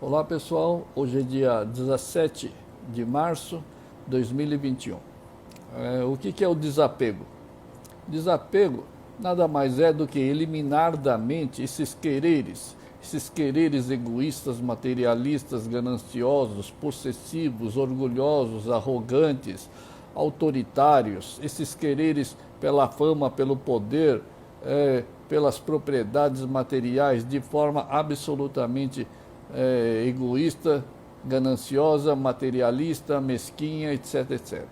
Olá pessoal, hoje é dia 17 de março de 2021. O que é o desapego? Desapego nada mais é do que eliminar da mente esses quereres egoístas, materialistas, gananciosos, possessivos, orgulhosos, arrogantes, autoritários, esses quereres pela fama, pelo poder, pelas propriedades materiais de forma absolutamente egoísta, gananciosa, materialista, mesquinha, etc, etc.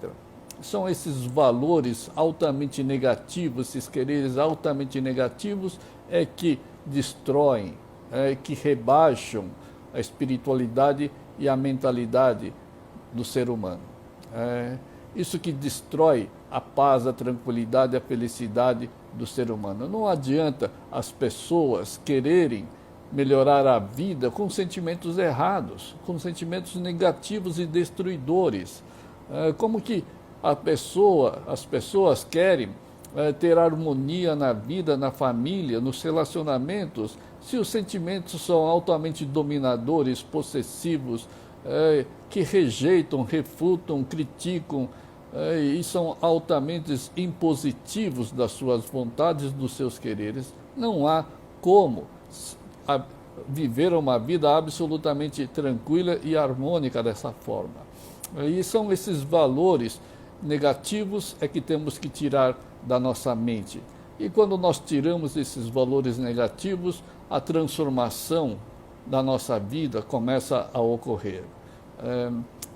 São esses valores altamente negativos, esses quereres altamente negativos que destroem, que rebaixam a espiritualidade e a mentalidade do ser humano. Isso que destrói a paz, a tranquilidade, a felicidade do ser humano. Não adianta as pessoas quererem melhorar a vida com sentimentos errados, com sentimentos negativos e destruidores. Como que as pessoas querem ter harmonia na vida, na família, nos relacionamentos, se os sentimentos são altamente dominadores, possessivos, que rejeitam, refutam, criticam e são altamente impositivos das suas vontades, dos seus quereres. Não há como viver uma vida absolutamente tranquila e harmônica dessa forma. E são esses valores negativos que temos que tirar da nossa mente. E quando nós tiramos esses valores negativos, a transformação da nossa vida começa a ocorrer.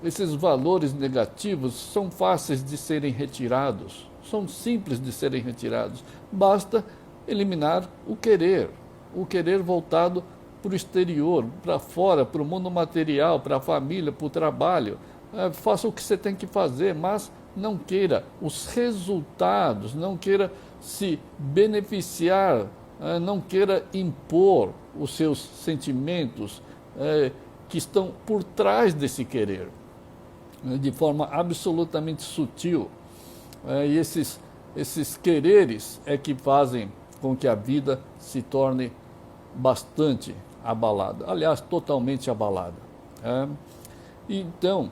Esses valores negativos são fáceis de serem retirados, são simples de serem retirados. Basta eliminar o querer voltado para o exterior, para fora, para o mundo material, para a família, para o trabalho. Faça o que você tem que fazer, mas não queira os resultados, não queira se beneficiar, não queira impor os seus sentimentos que estão por trás desse querer, de forma absolutamente sutil. E esses quereres que fazem com que a vida se torne bastante abalada, aliás, totalmente abalada. Então,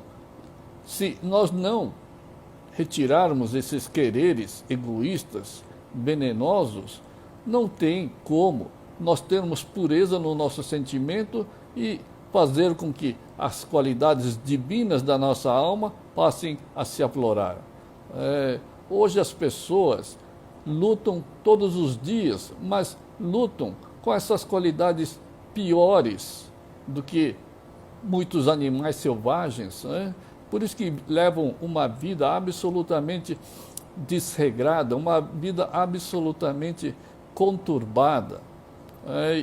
se nós não retirarmos esses quereres egoístas, venenosos, não tem como nós termos pureza no nosso sentimento e fazer com que as qualidades divinas da nossa alma passem a se aflorar. Hoje as pessoas lutam todos os dias, mas lutam com essas qualidades piores do que muitos animais selvagens, por isso que levam uma vida absolutamente desregrada, uma vida absolutamente conturbada,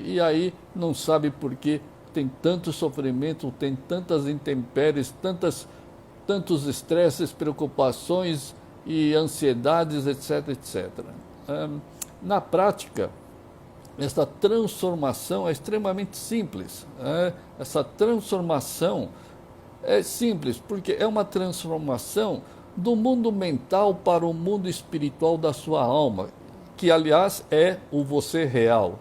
e aí não sabe por que tem tanto sofrimento, tem tantas intempéries, tantos estresses, preocupações e ansiedades, etc, etc. Na prática, essa transformação é extremamente simples. Essa transformação é simples porque é uma transformação do mundo mental para o mundo espiritual da sua alma, que aliás é o você real,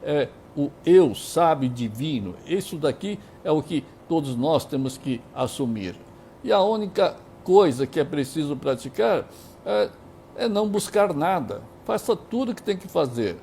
é o eu sábio divino. Isso daqui é o que todos nós temos que assumir. E a única coisa que é preciso praticar é não buscar nada. Faça tudo o que tem que fazer.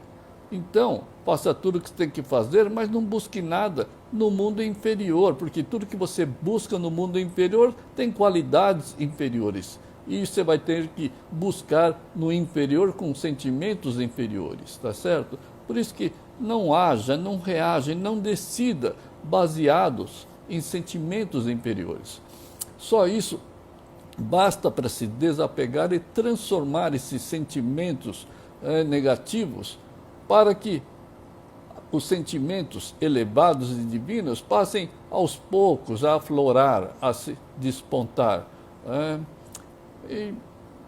Então, faça tudo o que você tem que fazer, mas não busque nada no mundo inferior, porque tudo que você busca no mundo inferior tem qualidades inferiores. E você vai ter que buscar no inferior com sentimentos inferiores, tá certo? Por isso que não haja, não reaja, não decida baseados em sentimentos inferiores. Só isso basta para se desapegar e transformar esses sentimentos negativos para que os sentimentos elevados e divinos passem aos poucos a aflorar, a se despontar. Em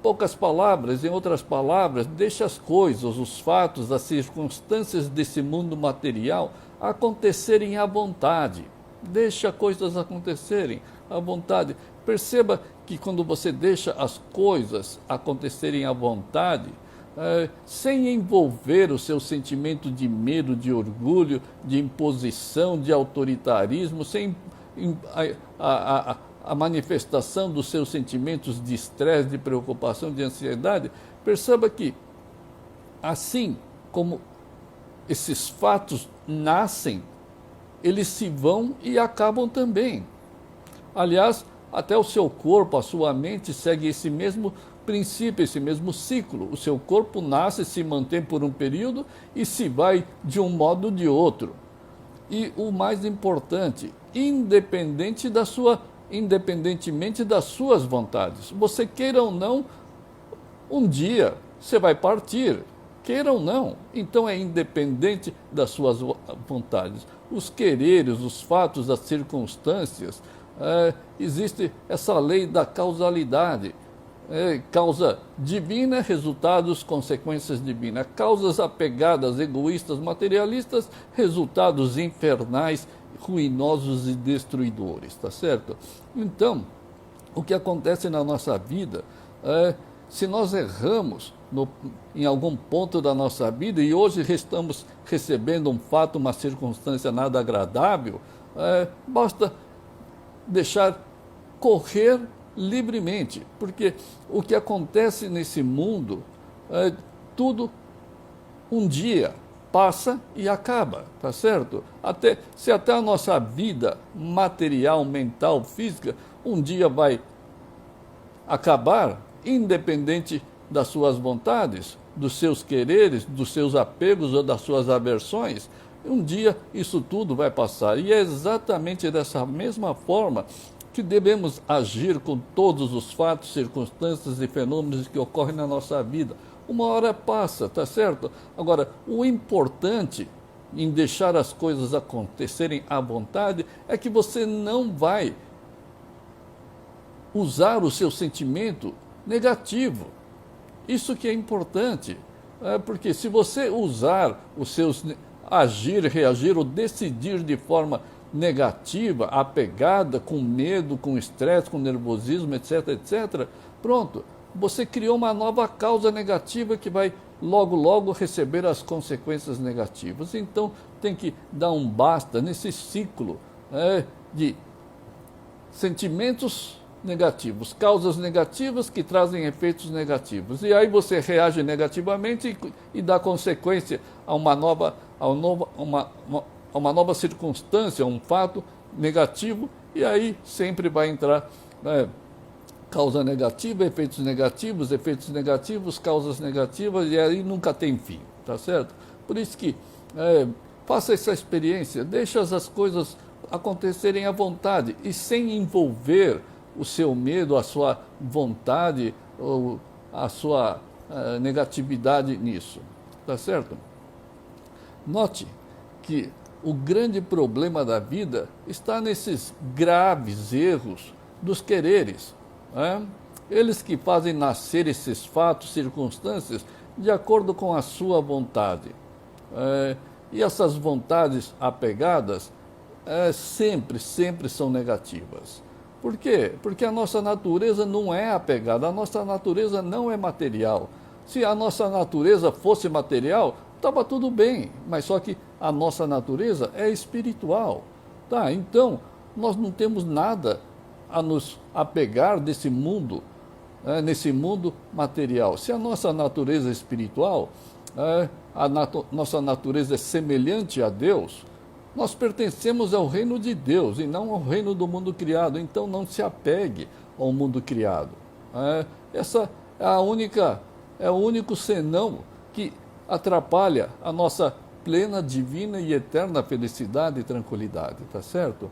poucas palavras, em outras palavras, deixe as coisas, os fatos, as circunstâncias desse mundo material acontecerem à vontade. Deixe as coisas acontecerem à vontade. Perceba que quando você deixa as coisas acontecerem à vontade, sem envolver o seu sentimento de medo, de orgulho, de imposição, de autoritarismo, sem a manifestação dos seus sentimentos de estresse, de preocupação, de ansiedade. Perceba que, assim como esses fatos nascem, eles se vão e acabam também. Aliás, até o seu corpo, a sua mente segue esse mesmo princípio, esse mesmo ciclo. O seu corpo nasce, se mantém por um período e se vai de um modo ou de outro. E o mais importante, independentemente das suas vontades. Você queira ou não, um dia você vai partir, queira ou não. Então é independente das suas vontades. Os quereres, os fatos, as circunstâncias, existe essa lei da causalidade. Causa divina, resultados, consequências divinas. Causas apegadas, egoístas, materialistas, resultados infernais, ruinosos e destruidores, tá certo? Então, o que acontece na nossa vida, se nós erramos em algum ponto da nossa vida e hoje estamos recebendo um fato, uma circunstância nada agradável, basta deixar correr livremente, porque o que acontece nesse mundo, tudo um dia passa e acaba, tá certo? Se até a nossa vida material, mental, física, um dia vai acabar, independente das suas vontades, dos seus quereres, dos seus apegos ou das suas aversões, um dia isso tudo vai passar. E é exatamente dessa mesma forma que devemos agir com todos os fatos, circunstâncias e fenômenos que ocorrem na nossa vida. Uma hora passa, tá certo? Agora, o importante em deixar as coisas acontecerem à vontade é que você não vai usar o seu sentimento negativo. Isso que é importante, porque se você usar os seus agir, reagir ou decidir de forma negativa, apegada, com medo, com estresse, com nervosismo, etc, etc, pronto, você criou uma nova causa negativa que vai logo, logo receber as consequências negativas. Então tem que dar um basta nesse ciclo de sentimentos negativos, causas negativas que trazem efeitos negativos. E aí você reage negativamente e dá consequência a uma nova circunstância, um fato negativo, e aí sempre vai entrar causa negativa, efeitos negativos, causas negativas, e aí nunca tem fim, tá certo? Por isso que faça essa experiência, deixa as coisas acontecerem à vontade e sem envolver o seu medo, a sua vontade ou a sua negatividade nisso, tá certo? Note que o grande problema da vida está nesses graves erros dos quereres. Eles que fazem nascer esses fatos, circunstâncias, de acordo com a sua vontade. E essas vontades apegadas sempre são negativas. Por quê? Porque a nossa natureza não é apegada, a nossa natureza não é material. Se a nossa natureza fosse material, estava tudo bem, mas só que a nossa natureza é espiritual. Tá? Então, nós não temos nada a nos apegar desse mundo, nesse mundo material. Se a nossa natureza é espiritual, nossa natureza é semelhante a Deus, nós pertencemos ao reino de Deus e não ao reino do mundo criado. Então não se apegue ao mundo criado. Essa é o único senão que atrapalha a nossa plena, divina e eterna felicidade e tranquilidade, tá certo?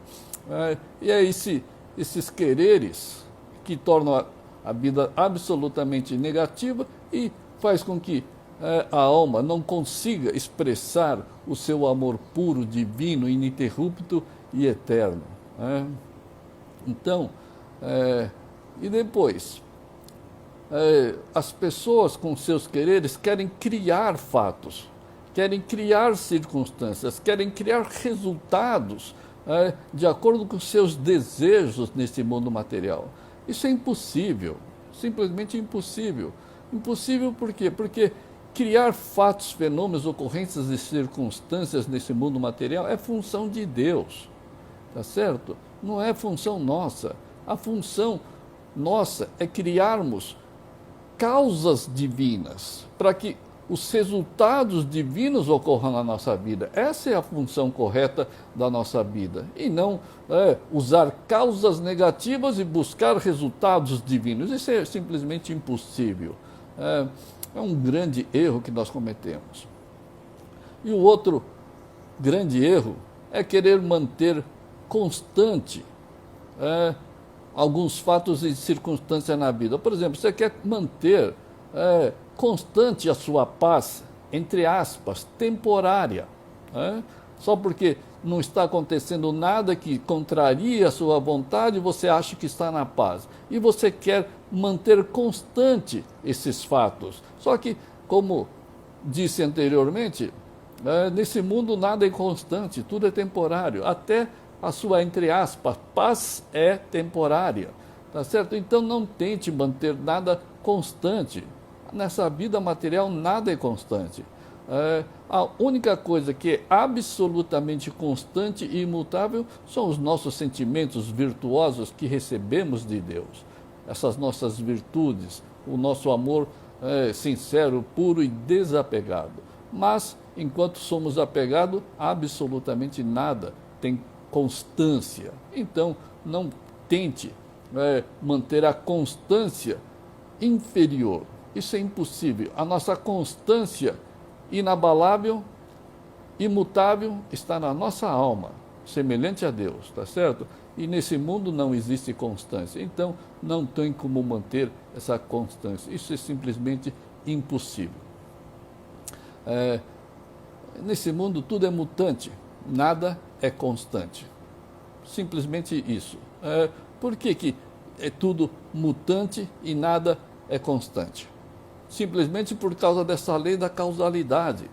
E é esses quereres que tornam a vida absolutamente negativa e faz com que a alma não consiga expressar o seu amor puro, divino, ininterrupto e eterno. Então, e depois, as pessoas com seus quereres querem criar fatos, querem criar circunstâncias, querem criar resultados de acordo com seus desejos nesse mundo material. Isso é impossível, simplesmente impossível. Impossível por quê? Porque criar fatos, fenômenos, ocorrências e circunstâncias nesse mundo material é função de Deus, tá certo? Não é função nossa. A função nossa é criarmos causas divinas para que os resultados divinos ocorram na nossa vida. Essa é a função correta da nossa vida. E não usar causas negativas e buscar resultados divinos. Isso é simplesmente impossível. É um grande erro que nós cometemos. E o outro grande erro é querer manter constante alguns fatos e circunstâncias na vida. Por exemplo, você quer manter constante a sua paz, entre aspas, temporária. Só porque não está acontecendo nada que contrarie a sua vontade, você acha que está na paz. E você quer manter constante esses fatos. Só que, como disse anteriormente, nesse mundo nada é constante, tudo é temporário. Até a sua, entre aspas, paz é temporária. Tá certo? Então não tente manter nada constante. Nessa vida material nada é constante. A única coisa que é absolutamente constante e imutável são os nossos sentimentos virtuosos que recebemos de Deus. Essas nossas virtudes, o nosso amor sincero, puro e desapegado. Mas, enquanto somos apegados, absolutamente nada tem constância. Então, não tente manter a constância inferior. Isso é impossível. A nossa constância inabalável, imutável, está na nossa alma, semelhante a Deus, tá certo? E nesse mundo não existe constância. Então, não tem como manter essa constância. Isso é simplesmente impossível. Nesse mundo tudo é mutante, nada é constante. Simplesmente isso. Por que é tudo mutante e nada é constante? Simplesmente por causa dessa lei da causalidade.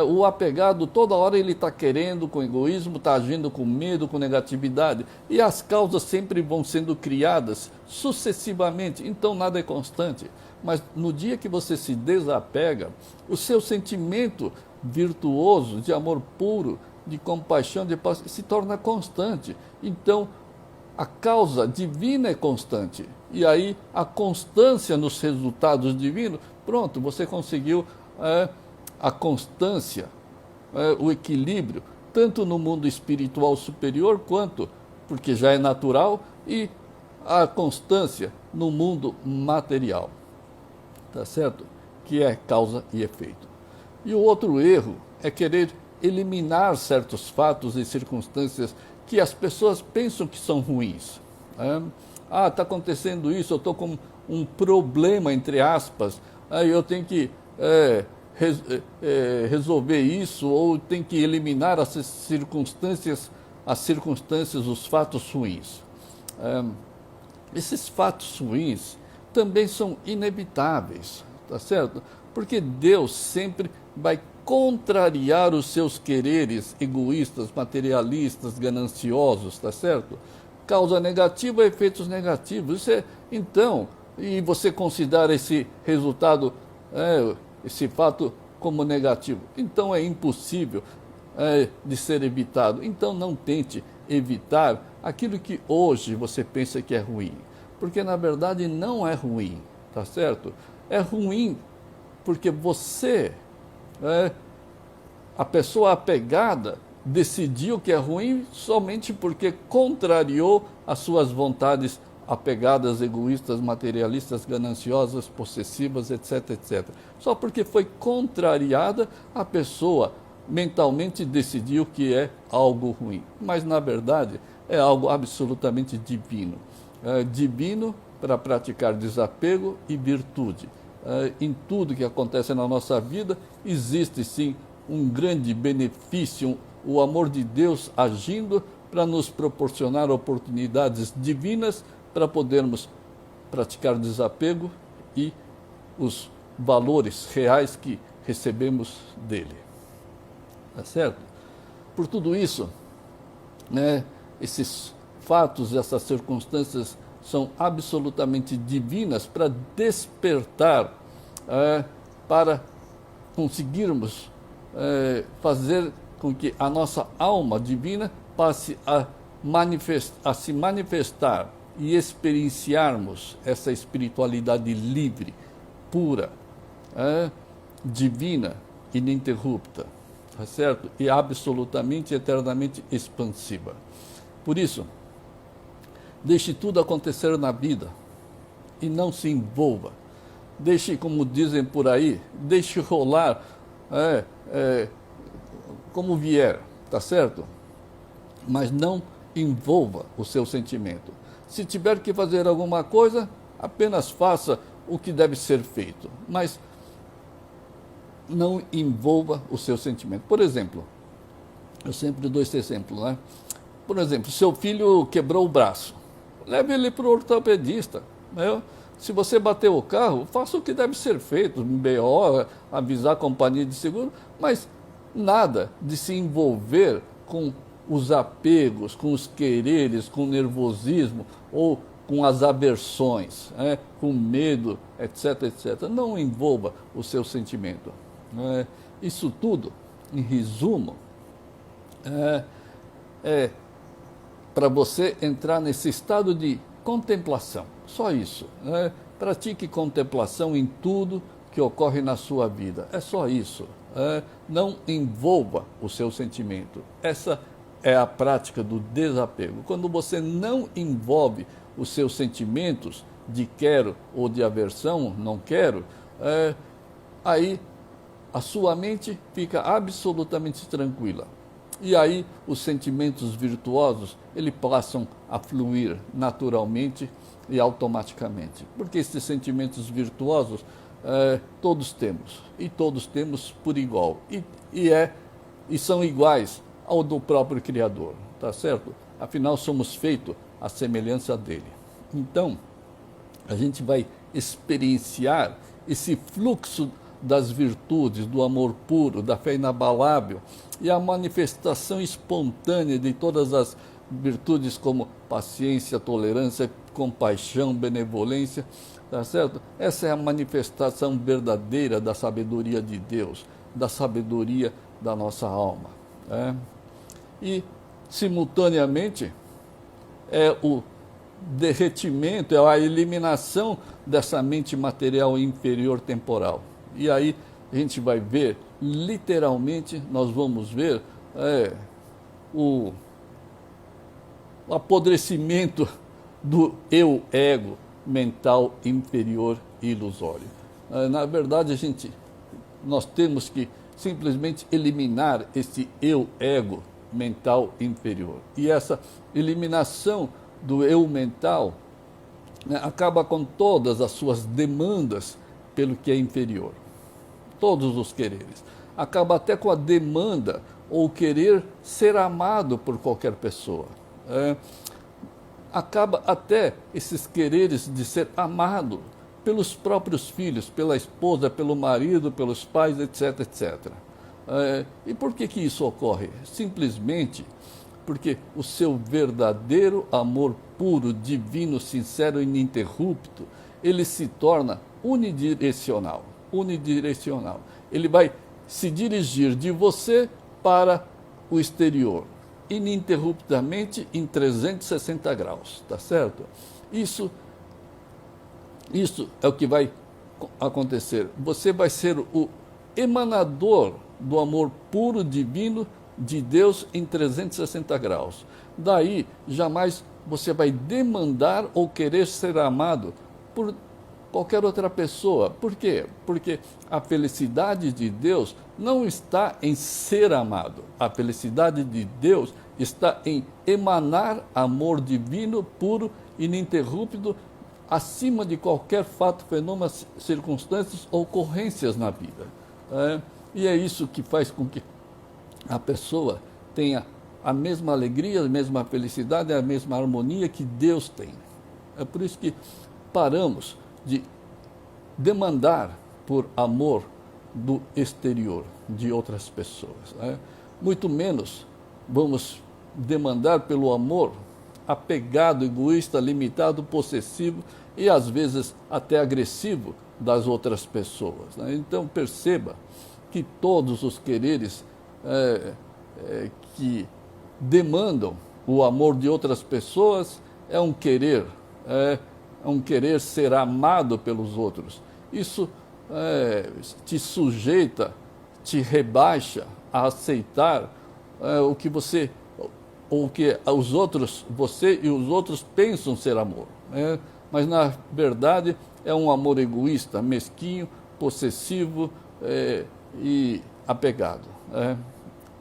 O apegado, toda hora ele está querendo com egoísmo, está agindo com medo, com negatividade. E as causas sempre vão sendo criadas sucessivamente, então nada é constante. Mas no dia que você se desapega, o seu sentimento virtuoso, de amor puro, de compaixão, de paz, se torna constante. Então, a causa divina é constante. E aí, a constância nos resultados divinos, pronto, você conseguiu a constância, o equilíbrio, tanto no mundo espiritual superior, quanto, porque já é natural, e a constância no mundo material. Tá certo? Que é causa e efeito. E o outro erro é querer eliminar certos fatos e circunstâncias que as pessoas pensam que são ruins. Está acontecendo isso, eu estou com um problema, entre aspas, aí eu tenho que resolver isso, ou tenho que eliminar as circunstâncias, os fatos ruins. Esses fatos ruins também são inevitáveis, tá certo? Porque Deus sempre vai contrariar os seus quereres egoístas, materialistas, gananciosos, tá certo? Causa negativa, efeitos negativos. Então, e você considera esse resultado, esse fato como negativo. Então é impossível de ser evitado. Então não tente evitar aquilo que hoje você pensa que é ruim. Porque na verdade não é ruim, tá certo? É ruim porque você, a pessoa apegada, decidiu que é ruim somente porque contrariou as suas vontades apegadas, egoístas, materialistas, gananciosas, possessivas, etc, etc. Só porque foi contrariada, a pessoa mentalmente decidiu que é algo ruim. Mas, na verdade, é algo absolutamente divino. Divino para praticar desapego e virtude. Em tudo que acontece na nossa vida, existe sim um grande benefício, o amor de Deus agindo para nos proporcionar oportunidades divinas para podermos praticar desapego e os valores reais que recebemos dele. Tá certo? Por tudo isso, esses fatos, essas circunstâncias são absolutamente divinas para despertar para conseguirmos fazer com que a nossa alma divina passe a se manifestar e experienciarmos essa espiritualidade livre, pura, divina, ininterrupta, tá certo? E absolutamente, eternamente expansiva. Por isso, deixe tudo acontecer na vida e não se envolva. Deixe, como dizem por aí, deixe rolar como vier, tá certo? Mas não envolva o seu sentimento. Se tiver que fazer alguma coisa, apenas faça o que deve ser feito, mas não envolva o seu sentimento. Por exemplo, eu sempre dou esse exemplo, né? Por exemplo, seu filho quebrou o braço, leve ele para o ortopedista, né? Se você bateu o carro, faça o que deve ser feito, BO, avisar a companhia de seguro, mas nada de se envolver com os apegos, com os quereres, com o nervosismo ou com as aversões, com medo, etc, etc. Não envolva o seu sentimento. Isso tudo, em resumo, é para você entrar nesse estado de contemplação. Só isso. Pratique contemplação em tudo que ocorre na sua vida. É só isso. Não envolva o seu sentimento. Essa é a prática do desapego. Quando você não envolve os seus sentimentos de quero ou de aversão, não quero, aí a sua mente fica absolutamente tranquila. E aí os sentimentos virtuosos, eles passam a fluir naturalmente e automaticamente. Porque esses sentimentos virtuosos todos temos, e todos temos por igual. E são iguais ao do próprio Criador, tá certo? Afinal, somos feitos à semelhança dele. Então, a gente vai experienciar esse fluxo das virtudes, do amor puro, da fé inabalável e a manifestação espontânea de todas as virtudes como paciência, tolerância, compaixão, benevolência, tá certo? Essa é a manifestação verdadeira da sabedoria de Deus, da sabedoria da nossa alma. E, simultaneamente, é o derretimento, é a eliminação dessa mente material inferior temporal. E aí a gente vai ver, literalmente, nós vamos ver o apodrecimento do eu-ego mental inferior e ilusório. Na verdade, nós temos que simplesmente eliminar esse eu-ego mental inferior. E essa eliminação do eu mental acaba com todas as suas demandas pelo que é inferior. Todos os quereres. Acaba até com a demanda ou querer ser amado por qualquer pessoa. Acaba até esses quereres de ser amado pelos próprios filhos, pela esposa, pelo marido, pelos pais, etc, etc. E por que isso ocorre? Simplesmente porque o seu verdadeiro amor puro, divino, sincero e ininterrupto, ele se torna unidirecional. Unidirecional. Ele vai se dirigir de você para o exterior, ininterruptamente em 360 graus, tá certo? Isso é o que vai acontecer. Você vai ser o emanador do amor puro, divino, de Deus em 360 graus. Daí, jamais você vai demandar ou querer ser amado por qualquer outra pessoa. Por quê? Porque a felicidade de Deus não está em ser amado. A felicidade de Deus está em emanar amor divino, puro, ininterrupto, acima de qualquer fato, fenômeno, circunstâncias ou ocorrências na vida. E é isso que faz com que a pessoa tenha a mesma alegria, a mesma felicidade, a mesma harmonia que Deus tem. É por isso que paramos de demandar por amor do exterior, de outras pessoas. Muito menos vamos demandar pelo amor apegado, egoísta, limitado, possessivo e às vezes até agressivo das outras pessoas. Então perceba que todos os quereres que demandam o amor de outras pessoas é um querer ser amado pelos outros. Isso te sujeita, te rebaixa a aceitar o que você, ou que os outros, você e os outros pensam ser amor. Mas na verdade é um amor egoísta, mesquinho, possessivo e apegado.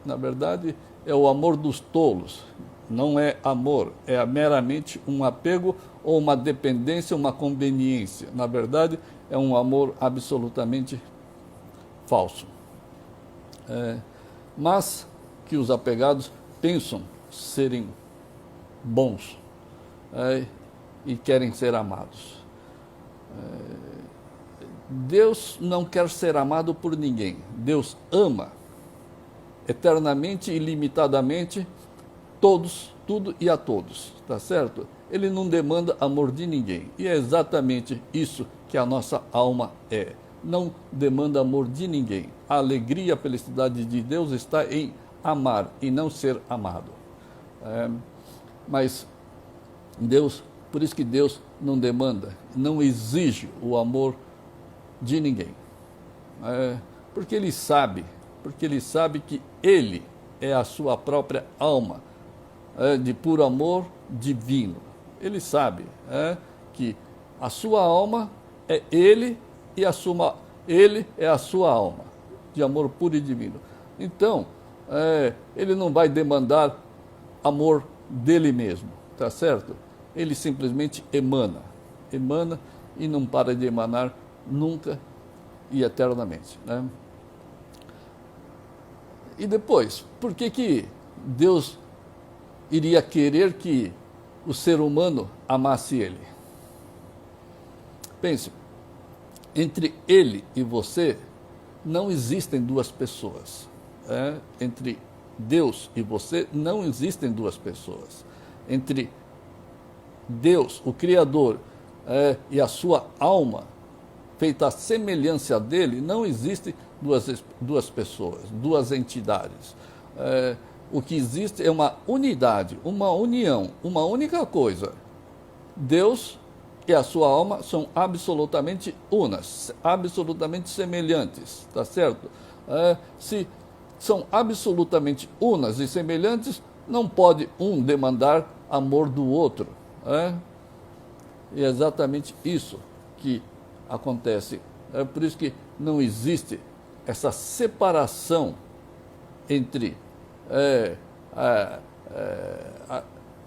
Na verdade é o amor dos tolos. Não é amor, é meramente um apego ou uma dependência, uma conveniência. Na verdade, é um amor absolutamente falso. Mas que os apegados pensam serem bons e querem ser amados. Deus não quer ser amado por ninguém. Deus ama eternamente e ilimitadamente todos, tudo e a todos, tá certo? Ele não demanda amor de ninguém. E é exatamente isso que a nossa alma é. Não demanda amor de ninguém. A alegria, a felicidade de Deus está em amar e não ser amado. Mas Deus, por isso que Deus não demanda, não exige o amor de ninguém. Porque Ele sabe que Ele é a sua própria alma, de puro amor divino. Ele sabe que a sua alma é Ele e Ele é a sua alma, de amor puro e divino. Então, Ele não vai demandar amor dele mesmo, tá certo? Ele simplesmente emana e não para de emanar nunca e eternamente. E depois, por que Deus iria querer que o ser humano amasse Ele? Pense, entre Ele e você não existem duas pessoas. Entre Deus e você não existem duas pessoas. Entre Deus, o Criador, e a sua alma, feita à semelhança dele, não existem duas pessoas, duas entidades. O que existe é uma unidade, uma união, uma única coisa. Deus e a sua alma são absolutamente unas, absolutamente semelhantes, tá certo? Se são absolutamente unas e semelhantes, não pode um demandar amor do outro. E é exatamente isso que acontece. É por isso que não existe essa separação entre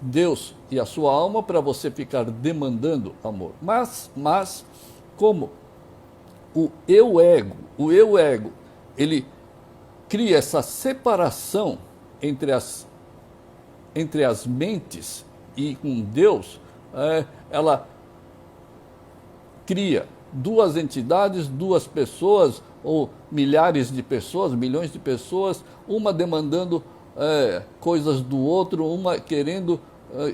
Deus e a sua alma para você ficar demandando amor. Mas como o eu ego, ele cria essa separação entre as mentes e com Deus, ela cria duas entidades, duas pessoas, ou milhares de pessoas, milhões de pessoas, uma demandando coisas do outro, uma querendo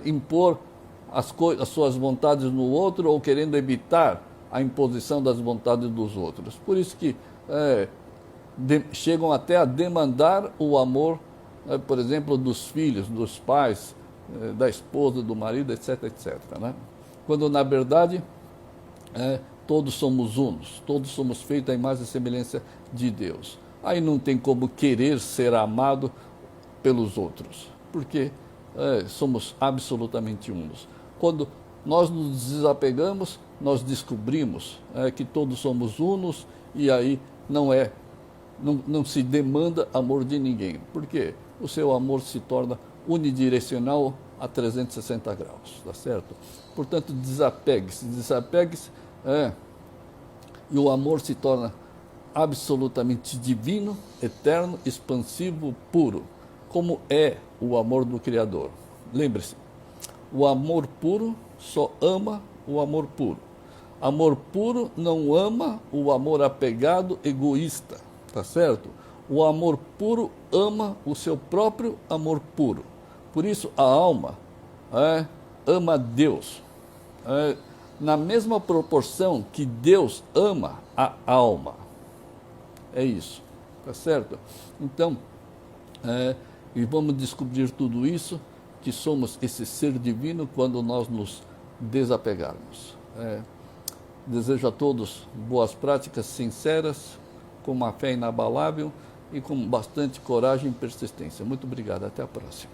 impor as suas vontades no outro, ou querendo evitar a imposição das vontades dos outros. Por isso que chegam até a demandar o amor, por exemplo, dos filhos, dos pais, da esposa, do marido, etc, etc. Quando, na verdade, todos somos unos, todos somos feitos à imagem e semelhança de Deus. Aí não tem como querer ser amado pelos outros, porque somos absolutamente unos. Quando nós nos desapegamos, nós descobrimos que todos somos unos, e aí não se demanda amor de ninguém, porque o seu amor se torna unidirecional a 360 graus, tá certo? Portanto, desapegue-se, e o amor se torna absolutamente divino, eterno, expansivo, puro, como é o amor do Criador. Lembre-se, o amor puro só ama o amor puro. Amor puro não ama o amor apegado, egoísta, tá certo? O amor puro ama o seu próprio amor puro. Por isso a alma ama Deus, na mesma proporção que Deus ama a alma. É isso. tá certo? Então, e vamos descobrir tudo isso, que somos esse ser divino quando nós nos desapegarmos. Desejo a todos boas práticas sinceras, com uma fé inabalável e com bastante coragem e persistência. Muito obrigado, até a próxima.